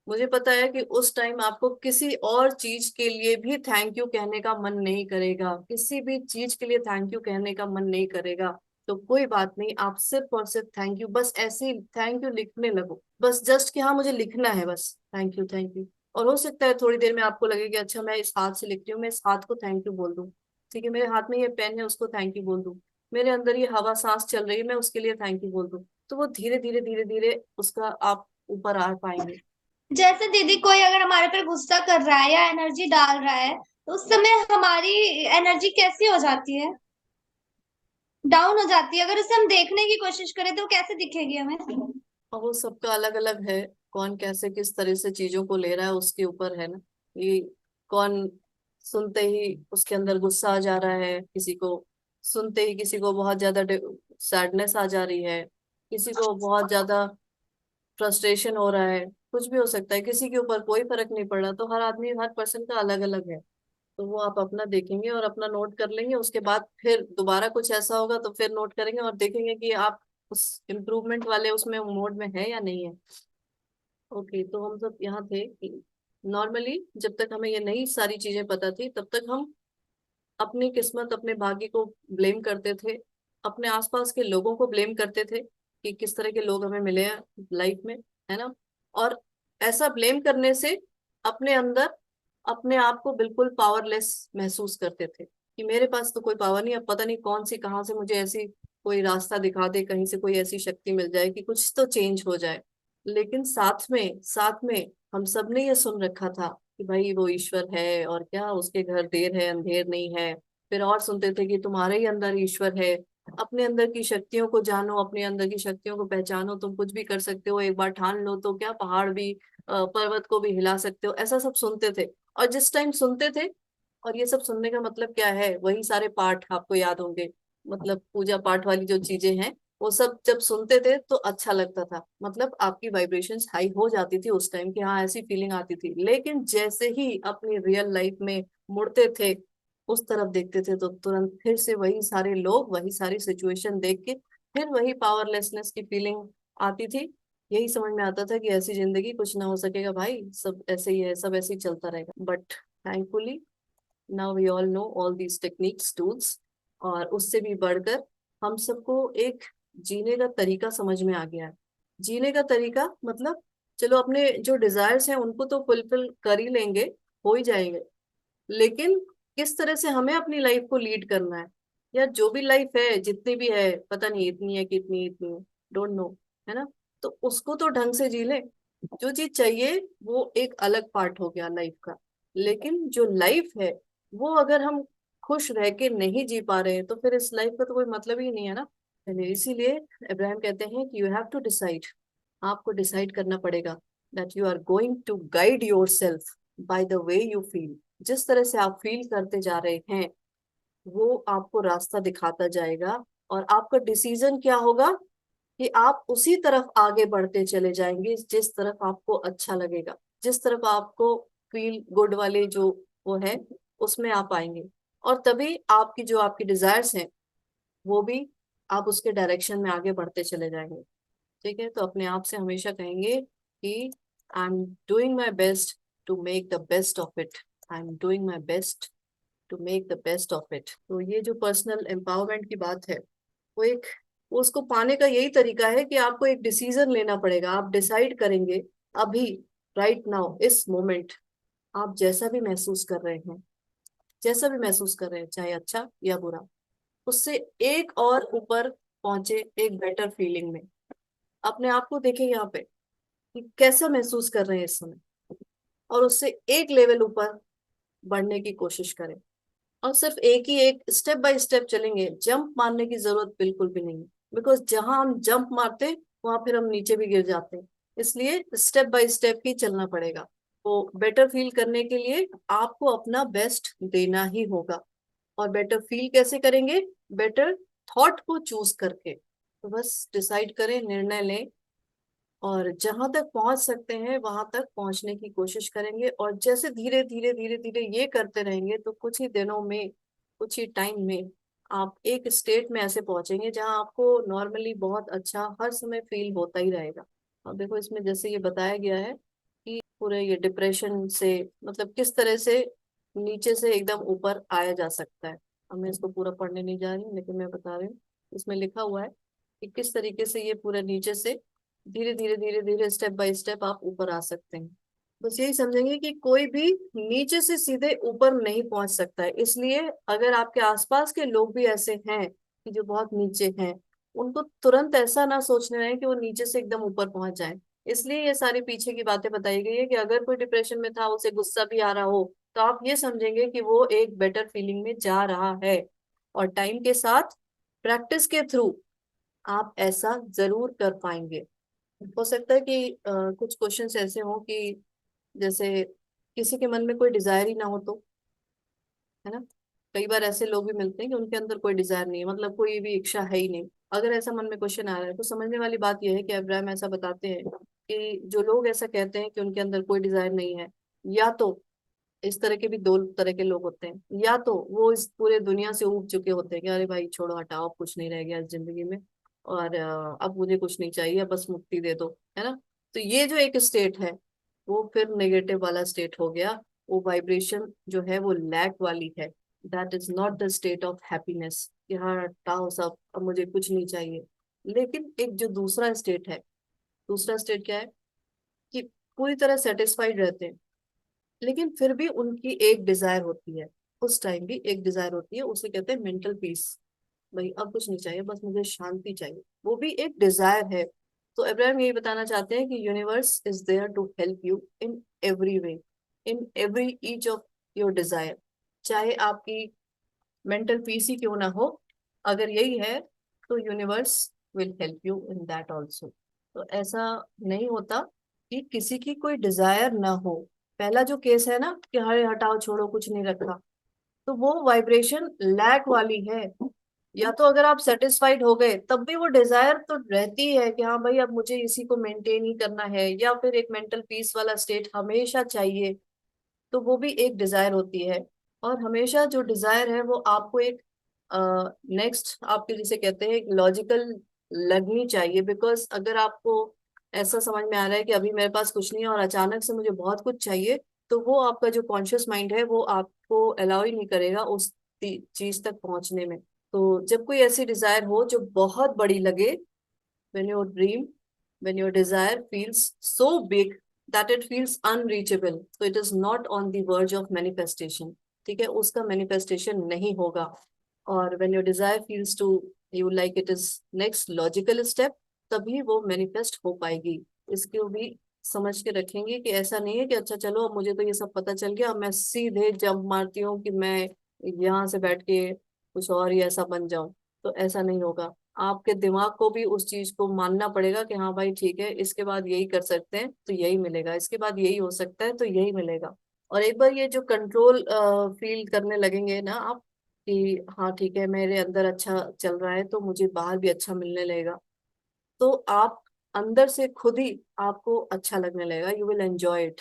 [SPEAKER 1] मुझे पता है कि उस टाइम आपको किसी और चीज के लिए भी थैंक यू कहने का मन नहीं करेगा, किसी भी चीज के लिए थैंक यू कहने का मन नहीं करेगा। तो कोई बात नहीं, आप सिर्फ और सिर्फ थैंक यू, बस ऐसे ही थैंक यू लिखने लगो, बस जस्ट कि हाँ, मुझे लिखना है बस थैंक यू थैंक यू। और हो सकता है थोड़ी देर में आपको लगे कि अच्छा मैं इस हाथ से लिख रही हूँ, मैं इस हाथ को थैंक यू बोल दूं, ठीक है, मेरे हाथ में ये पेन है उसको थैंक यू बोल दूं, मेरे अंदर ये हवा सांस चल रही है मैं उसके लिए थैंक यू बोल दूं। तो वो धीरे धीरे धीरे धीरे उसका आप ऊपर आ पाएंगे।
[SPEAKER 4] जैसे दीदी कोई अगर हमारे पर गुस्सा कर रहा है या एनर्जी डाल रहा है तो उस समय हमारी एनर्जी कैसी हो जाती है, डाउन हो जाती है। अगर उसे हम देखने की कोशिश करें तो कैसे दिखेगी हमें।
[SPEAKER 1] और वो सबका अलग अलग है, कौन कैसे किस तरह से चीजों को ले रहा है उसके ऊपर है ना। ये कौन सुनते ही उसके अंदर गुस्सा आ जा रहा है, किसी को सुनते ही किसी को बहुत ज्यादा सैडनेस आ जा रही है, किसी को बहुत ज्यादा फ्रस्ट्रेशन हो रहा है, कुछ भी हो सकता है, किसी के ऊपर कोई फर्क नहीं पड़ रहा। तो हर आदमी, हर पर्सन का अलग अलग है। तो वो आप अपना देखेंगे और अपना नोट कर लेंगे, उसके बाद फिर दोबारा कुछ ऐसा होगा तो फिर नोट करेंगे और देखेंगे कि आप उस इम्प्रूवमेंट वाले उसमें मोड में है या नहीं है। ओके, तो हम सब यहाँ थे कि नॉर्मली जब तक हमें ये नई सारी चीजें पता थी, तब तक हम अपनी किस्मत, अपने भाग्य को ब्लेम करते थे, अपने आसपास के लोगों को ब्लेम करते थे कि किस तरह के लोग हमें मिले हैं लाइफ में, है ना। और ऐसा ब्लेम करने से अपने अंदर अपने आप को बिल्कुल पावरलेस महसूस करते थे कि मेरे पास तो कोई पावर नहीं, अब पता नहीं कौन सी कहाँ से मुझे ऐसी कोई रास्ता दिखा दे, कहीं से कोई ऐसी शक्ति मिल जाए कि कुछ तो चेंज हो जाए। लेकिन साथ में हम सब ने ये सुन रखा था कि भाई वो ईश्वर है, और क्या उसके घर देर है अंधेर नहीं है। फिर और सुनते थे कि तुम्हारे ही अंदर ईश्वर है, अपने अंदर की शक्तियों को जानो, अपने अंदर की शक्तियों को पहचानो, तुम कुछ भी कर सकते हो, एक बार ठान लो तो क्या पहाड़ भी, पर्वत को भी हिला सकते हो, ऐसा सब सुनते थे। और जिस टाइम सुनते थे, और ये सब सुनने का मतलब क्या है, वही सारे पाठ आपको याद होंगे, मतलब पूजा पाठ वाली जो चीजें हैं, वो सब जब सुनते थे तो अच्छा लगता था, मतलब आपकी वाइब्रेशंस हाई हो जाती थी उस टाइम, कि हाँ ऐसी फीलिंग आती थी। लेकिन जैसे ही अपनी रियल लाइफ में मुड़ते थे, उस तरफ देखते थे, तो तुरंत फिर से वही सारे लोग, वही सारी सिचुएशन देख के फिर वही पावरलेसनेस की फीलिंग आती थी। यही समझ में आता था कि ऐसी जिंदगी कुछ ना हो सकेगा भाई, सब ऐसे ही है, सब ऐसे ही चलता रहेगा। But thankfully now we all know all these techniques, tools, और उससे भी बढ़कर हम सबको एक जीने का तरीका समझ में आ गया है। जीने का तरीका मतलब, चलो अपने जो डिजायर्स हैं उनको तो फुलफिल कर ही लेंगे, हो ही जाएंगे, लेकिन किस तरह से हमें अपनी लाइफ को लीड करना है, या जो भी लाइफ है जितनी भी है, पता नहीं इतनी है कि इतनी इतनी है, डोंट नो, है ना। तो उसको तो ढंग से जी ले। जो चीज चाहिए वो एक अलग पार्ट हो गया लाइफ का, लेकिन जो लाइफ है वो अगर हम खुश रह के नहीं जी पा रहे हैं तो फिर इस लाइफ का तो कोई मतलब ही नहीं है ना। इसीलिए इब्राहिम कहते हैं कि यू हैव टू डिसाइड, आपको डिसाइड करना पड़ेगा that you are going to guide yourself by the way you feel. जिस तरह से आप फील करते जा रहे हैं वो आपको रास्ता दिखाता जाएगा, और आपका डिसीजन क्या होगा कि आप उसी तरफ आगे बढ़ते चले जाएंगे जिस तरफ आपको अच्छा लगेगा, जिस तरफ आपको फील गुड वाले जो वो है उसमें आप आएंगे, और तभी आपकी जो आपकी डिजायर्स हैं वो भी आप उसके डायरेक्शन में आगे बढ़ते चले जाएंगे। ठीक है, तो अपने आप से हमेशा कहेंगे कि I am doing my best to make the best of it, I am doing my best to make the best of it. तो ये जो पर्सनल एम्पावरमेंट की बात है वो एक, वो उसको पाने का यही तरीका है कि आपको एक डिसीजन लेना पड़ेगा। आप डिसाइड करेंगे अभी, राइट नाउ, इस मोमेंट, आप जैसा भी महसूस कर रहे हैं, जैसा भी महसूस कर रहे हैं, चाहे अच्छा या बुरा, उससे एक और ऊपर पहुंचे, एक बेटर फीलिंग में। अपने आप को देखें यहाँ पे कि कैसा महसूस कर रहे हैं इस समय, और उससे एक लेवल ऊपर बढ़ने की कोशिश करें। और सिर्फ एक ही एक स्टेप बाय स्टेप चलेंगे, जंप मारने की जरूरत बिल्कुल भी नहीं है, बिकॉज जहां हम जंप मारते वहां फिर हम नीचे भी गिर जाते हैं। इसलिए स्टेप बाय स्टेप ही चलना पड़ेगा। तो बेटर फील करने के लिए आपको अपना बेस्ट देना ही होगा। और बेटर फील कैसे करेंगे? बेटर थॉट को चूज करके। तो बस डिसाइड करें, निर्णय लें, और जहां तक पहुंच सकते हैं वहां तक पहुंचने की कोशिश करेंगे। और जैसे धीरे धीरे धीरे धीरे ये करते रहेंगे तो कुछ ही दिनों में, कुछ ही टाइम में आप एक स्टेट में ऐसे पहुंचेंगे जहां आपको नॉर्मली बहुत अच्छा हर समय फील होता ही रहेगा। अब देखो इसमें जैसे ये बताया गया है कि पूरे ये डिप्रेशन से मतलब किस तरह से नीचे से एकदम ऊपर आया जा सकता है। अब मैं इसको पूरा पढ़ने नहीं जा रही हूँ, लेकिन मैं बता रही हूँ इसमें लिखा हुआ है कि किस तरीके से ये पूरा नीचे से धीरे धीरे धीरे धीरे स्टेप बाय स्टेप आप ऊपर आ सकते हैं। बस यही समझेंगे कि कोई भी नीचे से सीधे ऊपर नहीं पहुंच सकता है। इसलिए अगर आपके आसपास के लोग भी ऐसे हैं कि जो बहुत नीचे हैं, उनको तुरंत ऐसा ना सोचने रहे कि वो नीचे से एकदम ऊपर पहुंच जाए। इसलिए ये सारी पीछे की बातें बताई गई है कि अगर कोई डिप्रेशन में था, उसे गुस्सा भी आ रहा हो, तो आप ये समझेंगे कि वो एक बेटर फीलिंग में जा रहा है। और टाइम के साथ प्रैक्टिस के थ्रू आप ऐसा जरूर कर पाएंगे। हो सकता है कि कुछ क्वेश्चंस ऐसे हों कि जैसे किसी के मन में कोई डिजायर ही ना हो, तो है ना, कई बार ऐसे लोग भी मिलते हैं कि उनके अंदर कोई डिजायर नहीं है, मतलब कोई भी इच्छा है ही नहीं। अगर ऐसा मन में क्वेश्चन आ रहा है तो समझने वाली बात यह है कि अब्राहम ऐसा बताते हैं कि जो लोग ऐसा कहते हैं कि उनके अंदर कोई डिजायर नहीं है, या तो इस तरह के भी दो तरह के लोग होते हैं, या तो वो इस पूरे दुनिया से ऊब चुके होते हैं कि अरे भाई छोड़ो हटाओ, अब कुछ नहीं रह गया इस जिंदगी में, और अब मुझे कुछ नहीं चाहिए, बस मुक्ति दे दो, है ना। तो ये जो एक स्टेट है वो फिर नेगेटिव वाला स्टेट हो गया। वो वाइब्रेशन जो है वो लैक वाली है। That is not the state of happiness कि हाँ हटाओ सब, अब मुझे कुछ नहीं चाहिए। लेकिन एक जो दूसरा स्टेट है, दूसरा स्टेट क्या है कि पूरी तरह सेटिस्फाइड रहते हैं, लेकिन फिर भी उनकी एक डिजायर होती है, उस टाइम भी एक डिजायर होती है, उसे कहते हैं मेंटल पीस। भाई अब कुछ नहीं चाहिए, बस मुझे शांति चाहिए, वो भी एक डिजायर है। तो अब्राहम यही बताना चाहते हैं कि universe is there to help you in every way, in every each of your desire. चाहे आपकी मेंटल पीस ही क्यों ना हो, अगर यही है तो universe will help you in that also. तो ऐसा नहीं होता कि किसी की कोई डिजायर ना हो। पहला जो केस है ना कि हरे हटाओ छोड़ो कुछ नहीं रखा, तो वो वाइब्रेशन लैक वाली है। या तो अगर आप सेटिस्फाइड हो गए तब भी वो डिजायर तो रहती है कि हाँ भाई अब मुझे इसी को मेंटेन ही करना है, या फिर एक मेंटल पीस वाला स्टेट हमेशा चाहिए, तो वो भी एक डिजायर होती है। और हमेशा जो डिजायर है वो आपको एक नेक्स्ट आपके जिसे कहते हैं लॉजिकल लगनी चाहिए। बिकॉज अगर आपको ऐसा समझ में आ रहा है कि अभी मेरे पास कुछ नहीं है और अचानक से मुझे बहुत कुछ चाहिए, तो वो आपका जो कॉन्शियस माइंड है वो आपको अलाउ ही नहीं करेगा उस चीज तक पहुंचने में। तो जब कोई ऐसी डिजायर हो जो बहुत बड़ी लगे, when your dream, when your desire feels so big that it feels unreachable, so it is not on the verge of manifestation, ठीक है, उसका manifestation नहीं होगा। और when your desire feels to you like it is next logical step, तभी वो manifest हो पाएगी। इसको भी समझ के रखेंगे कि ऐसा नहीं है कि अच्छा चलो अब मुझे तो ये सब पता चल गया, अब मैं सीधे जंप मारती हूँ कि मैं यहाँ से बैठ के कुछ और ही ऐसा बन जाऊं। तो ऐसा नहीं होगा। आपके दिमाग को भी उस चीज को मानना पड़ेगा कि हाँ भाई ठीक है, इसके बाद यही कर सकते हैं तो यही मिलेगा, इसके बाद यही हो सकता है तो यही मिलेगा। और एक बार ये जो कंट्रोल फील करने लगेंगे ना आप कि हाँ ठीक है मेरे अंदर अच्छा चल रहा है तो मुझे बाहर भी अच्छा मिलने लगेगा, तो आप अंदर से खुद ही आपको अच्छा लगने लगेगा, यू विल एंजॉय इट।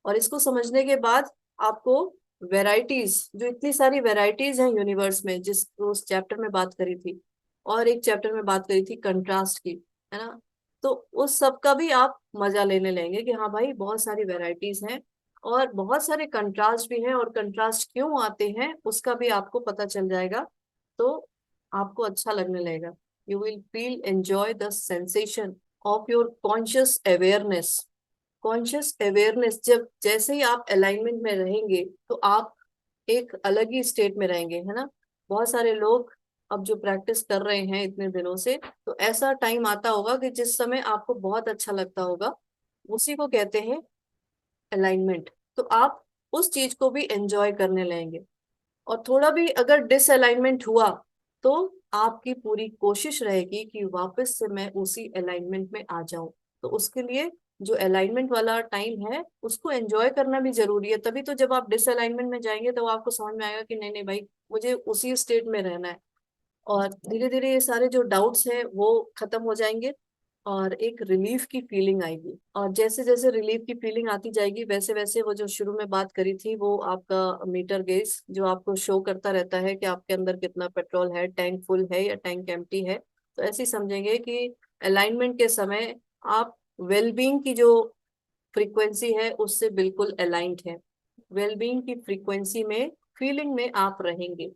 [SPEAKER 1] और इसको समझने के बाद आपको वैरायटीज, जो इतनी सारी वैरायटीज हैं यूनिवर्स में, जिस उस चैप्टर में बात करी थी, और एक चैप्टर में बात करी थी कंट्रास्ट की, है ना, तो उस सब का भी आप मजा लेने लेंगे कि हाँ भाई बहुत सारी वैरायटीज हैं और बहुत सारे कंट्रास्ट भी हैं, और कंट्रास्ट क्यों आते हैं उसका भी आपको पता चल जाएगा। तो आपको अच्छा लगने लगेगा, you will feel enjoy the sensation of your conscious awareness. Conscious awareness जब जैसे ही आप अलाइनमेंट में रहेंगे तो आप एक अलग ही स्टेट में रहेंगे, है ना। बहुत सारे लोग अब जो प्रैक्टिस कर रहे हैं इतने दिनों से, तो ऐसा टाइम आता होगा कि जिस समय आपको बहुत अच्छा लगता होगा, उसी को कहते हैं अलाइनमेंट। तो आप उस चीज को भी एंजॉय करने लगेंगे। और थोड़ा भी अगर डिसअलाइनमेंट हुआ तो आपकी पूरी कोशिश रहेगी कि वापस से मैं उसी अलाइनमेंट में आ जाऊं। तो उसके लिए जो अलाइनमेंट वाला टाइम है उसको एंजॉय करना भी जरूरी है। तभी तो जब आप डिसअलाइनमेंट में जाएंगे तो आपको समझ में आएगा कि नहीं नहीं भाई मुझे उसी स्टेट में रहना है। और धीरे धीरे ये सारे जो डाउट्स हैं वो खत्म हो जाएंगे और एक रिलीफ की फीलिंग आएगी। और जैसे जैसे रिलीफ की फीलिंग आती जाएगी वैसे वैसे वो जो शुरू में बात करी थी वो आपका मीटर गेज जो आपको शो करता रहता है कि आपके अंदर कितना पेट्रोल है, टैंक फुल है या टैंक एम्प्टी है, तो ऐसे ही समझेंगे कि अलाइनमेंट के समय आप वेलबींग की जो फ्रीक्वेंसी है उससे बिल्कुल अलाइंड है। वेलबींग की फ्रीक्वेंसी में, फीलिंग में आप रहेंगे,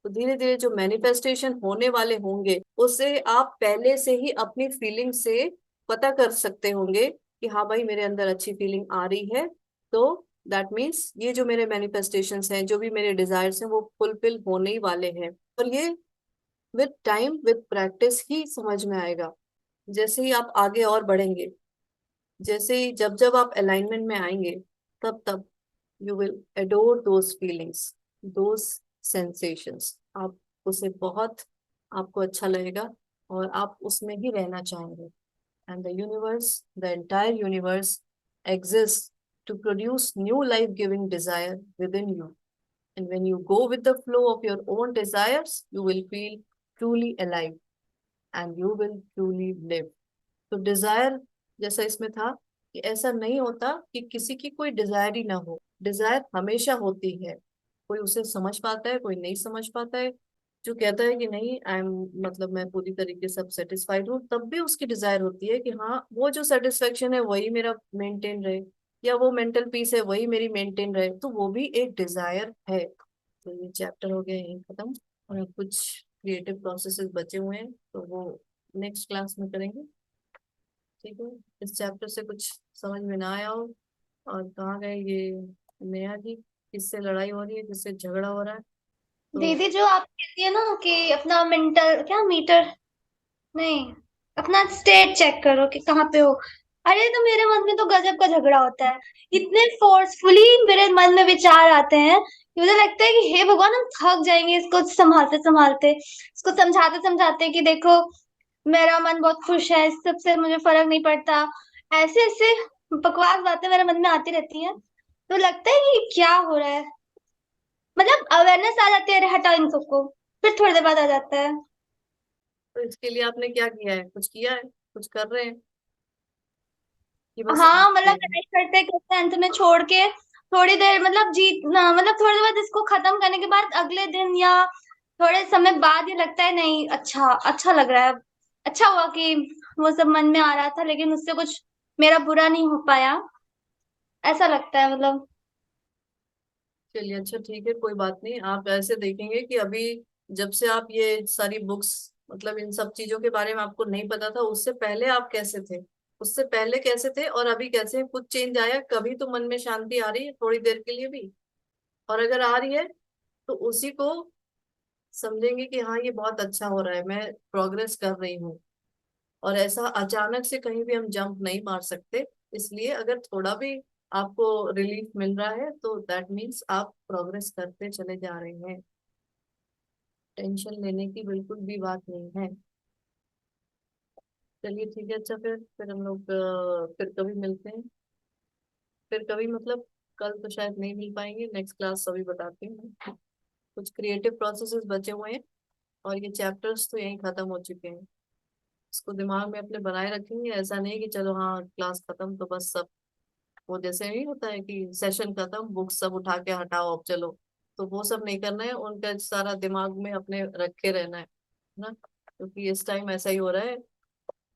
[SPEAKER 1] तो धीरे धीरे जो मैनिफेस्टेशन होने वाले होंगे उससे आप पहले से ही अपनी फीलिंग से पता कर सकते होंगे कि हाँ भाई मेरे अंदर अच्छी फीलिंग आ रही है, तो दैट मीन्स ये जो मेरे मैनिफेस्टेशंस हैं, जो भी मेरे डिजायर्स हैं, वो फुलफिल होने ही वाले हैं। और ये विद टाइम विद प्रैक्टिस ही समझ में आएगा। जैसे ही आप आगे और बढ़ेंगे, जैसे ही जब जब आप अलाइनमेंट में आएंगे, तब तब you will adore those feelings, those sensations. आप उसे बहुत, आपको अच्छा लगेगा और आप उसमें ही रहना चाहेंगे। And the universe, the entire universe exists to produce new life-giving desire within you. And when you go with the flow of your own desires, you will feel truly alive and you will truly live. तो डिजायर जैसा इसमें था कि ऐसा नहीं होता कि किसी की कोई डिजायर ही ना हो, डिजायर हमेशा होती है। कोई उसे समझ पाता है, कोई नहीं समझ पाता है। जो कहता है कि नहीं आई एम, मतलब मैं पूरी तरीके से सेटिस्फाइड हूँ, तब भी उसकी डिजायर होती है कि हाँ वो जो सेटिस्फेक्शन है वही मेरा मेंटेन रहे, या वो मेंटल पीस है वही मेरी मेंटेन रहे, तो वो भी एक डिजायर है। तो ये चैप्टर हो गया यहीं खत्म। और अब कुछ क्रिएटिव प्रोसेसेस बचे हुए हैं तो वो नेक्स्ट क्लास में करेंगे। ठीक है, इस चैप्टर से कुछ समझ में ना आया हो और कहाँ गए ये नेहा जी, किससे लड़ाई हो रही है, किससे झगड़ा हो रहा है, तो
[SPEAKER 4] दीदी जो आप कहती है ना कि अपना मेंटल क्या मीटर नहीं, अपना स्टेट चेक करो कि कहाँ पे हो। अरे तो मेरे मन में तो गजब का झगड़ा होता है, इतने फोर्सफुली मेरे मन में विचार आते हैं कि मुझे लगता है कि हे भगवान हम थक जाएंगे इसको संभालते संभालते, इसको समझाते समझाते कि देखो मेरा मन बहुत खुश है, इस सबसे मुझे फर्क नहीं पड़ता। ऐसे ऐसे बकवास बातें मेरे मन में आती रहती हैं, तो लगता है कि क्या हो रहा है। मतलब अवेयरनेस आ जाती है, अरे हटाओ इन सबको, फिर थोड़ी देर बाद आ जाता है।
[SPEAKER 1] तो इसके लिए आपने क्या किया है, कुछ किया है, कुछ कर रहे हैं कि बस
[SPEAKER 4] हाँ,
[SPEAKER 1] आप
[SPEAKER 4] मतलब पढ़ाई करते करते अंत में छोड़ के थोड़ी देर, मतलब मतलब थोड़ी देर बाद इसको खत्म करने के बाद अगले दिन या थोड़े समय बाद ये लगता है नहीं, अच्छा अच्छा लग रहा है, अच्छा हुआ कि वो सब मन में आ रहा था लेकिन उससे कुछ मेरा बुरा नहीं हो पाया, ऐसा लगता है मतलब।
[SPEAKER 1] चलिए अच्छा ठीक है, कोई बात नहीं। आप ऐसे देखेंगे कि अभी जब से आप ये सारी बुक्स, मतलब इन सब चीजों के बारे में आपको नहीं पता था, उससे पहले आप कैसे थे, उससे पहले कैसे थे और अभी कैसे हैं? कुछ चेंज आया? कभी तो मन में शांति आ रही है थोड़ी देर के लिए भी? और अगर आ रही है तो उसी को समझेंगे कि हाँ ये बहुत अच्छा हो रहा है, मैं प्रोग्रेस कर रही हूँ। और ऐसा अचानक से कहीं भी हम जंप नहीं मार सकते। इसलिए अगर थोड़ा भी आपको रिलीफ मिल रहा है तो दैट मीन्स आप प्रोग्रेस करते चले जा रहे हैं। टेंशन लेने की बिल्कुल भी बात नहीं है। चलिए ठीक है, अच्छा फिर हम लोग फिर कभी मिलते हैं। फिर कभी मतलब कल तो शायद नहीं मिल पाएंगे, नेक्स्ट क्लास अभी बताती हूँ। कुछ क्रिएटिव प्रोसेसेस बचे हुए हैं और ये चैप्टर्स तो यहीं खत्म हो चुके हैं। इसको दिमाग में अपने बनाए रखेंगे, ऐसा नहीं कि चलो हाँ क्लास खत्म तो बस सब, वो जैसे नहीं होता है कि सेशन खत्म बुक्स सब उठा के हटाओ अब चलो, तो वो सब नहीं करना है। उनका सारा दिमाग में अपने रखे रहना है ना, क्योंकि इस टाइम ऐसा ही हो रहा है,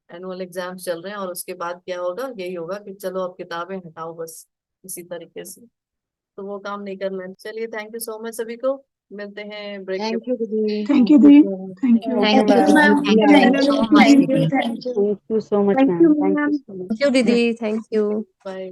[SPEAKER 1] एनुअल एग्जाम्स चल रहे हैं और उसके बाद क्या होगा, यही होगा कि चलो अब किताबें हटाओ बस, इसी तरीके से। तो वो काम नहीं करना है। चलिए थैंक यू सो मच सभी को, मिलते हैं ब्रेक के
[SPEAKER 3] थैंक यू दीदी।
[SPEAKER 5] Thank you, Dee. Thank you.
[SPEAKER 2] Thank you,
[SPEAKER 3] धन्यवाद।
[SPEAKER 2] ma'am. Thank you so much,
[SPEAKER 5] Thank you.
[SPEAKER 2] Didi.
[SPEAKER 5] Thank you.
[SPEAKER 6] Thank you so much,
[SPEAKER 2] Thank
[SPEAKER 6] ma'am.
[SPEAKER 2] you,
[SPEAKER 6] Thank you
[SPEAKER 2] ma'am.
[SPEAKER 6] so much.
[SPEAKER 3] Thank you दीदी, थैंक यू।
[SPEAKER 1] बाय।